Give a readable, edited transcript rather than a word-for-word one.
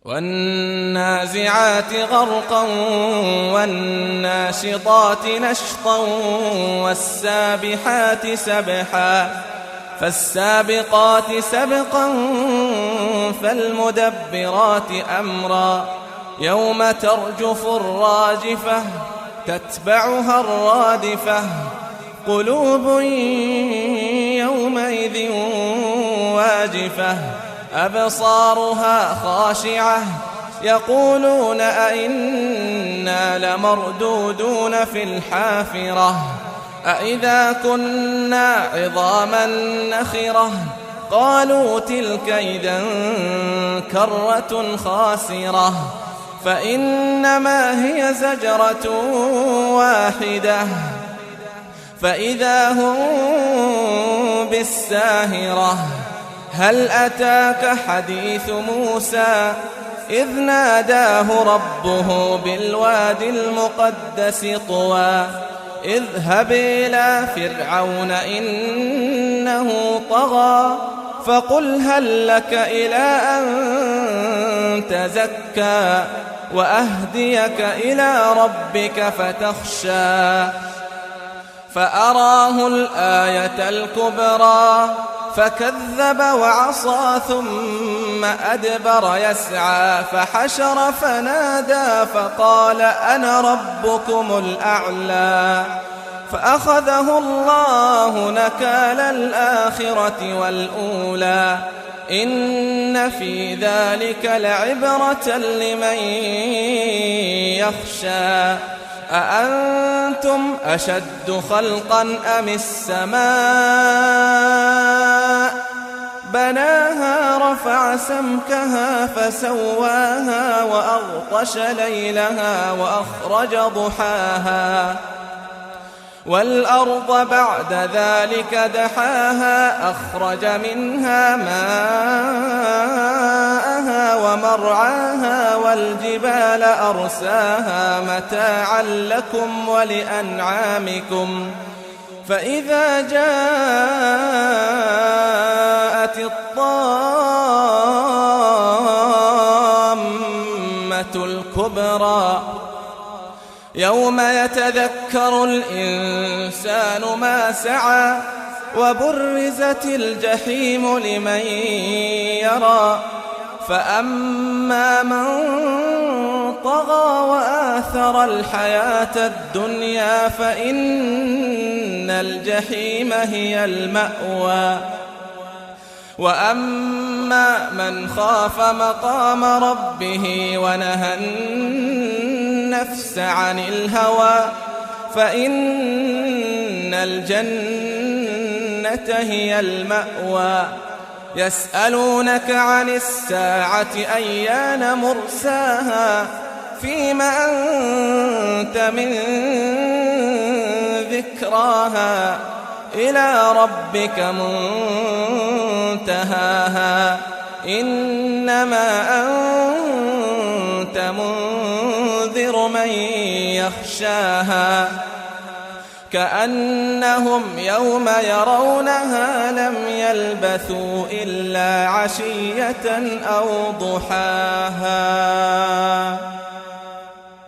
والنازعات غرقا والناشطات نشطا والسابحات سبحا فالسابقات سبقا فالمدبرات أمرا يوم ترجف الراجفة تتبعها الرادفة قلوب يومئذ واجفة أبصارها خاشعة يقولون أئنا لمردودون في الحافرة أئذا كنا عظاما نخرة قالوا تلك إذا كرة خاسرة فإنما هي زجرة واحدة فإذا هم بالساهرة هل أتاك حديث موسى إذ ناداه ربه بالوادي المقدس طوى اذهب إلى فرعون إنه طغى فقل هل لك إلى أن تزكى وأهديك إلى ربك فتخشى فأراه الآية الكبرى فكذب وعصى ثم أدبر يسعى فحشر فنادى فقال أنا ربكم الأعلى فأخذه الله نكال الآخرة والأولى إن في ذلك لعبرة لمن يخشى أأنتم أشد خلقا أم السماء بناها رفع سمكها فسواها وأغطش ليلها وأخرج ضحاها والأرض بعد ذلك دحاها أخرج منها ماءها ومرعاها والجبال أرساها متاعا لكم ولأنعامكم فإذا جاءت الطامة الكبرى يوم يتذكر الإنسان ما سعى وبرزت الجحيم لمن يرى فأما من طغى وآثر الحياة الدنيا فإن الجحيم هي المأوى وأما من خاف مقام ربه ونهى النفس عن الهوى فإن الجنة هي المأوى يسألونك عن الساعة أيان مرساها فيم أنت من ذكراها إلى ربك منتهاها إنما أنت منذر من يخشاها كأنهم يوم يرونها لم يلبثوا إلا عشية أو ضحاها.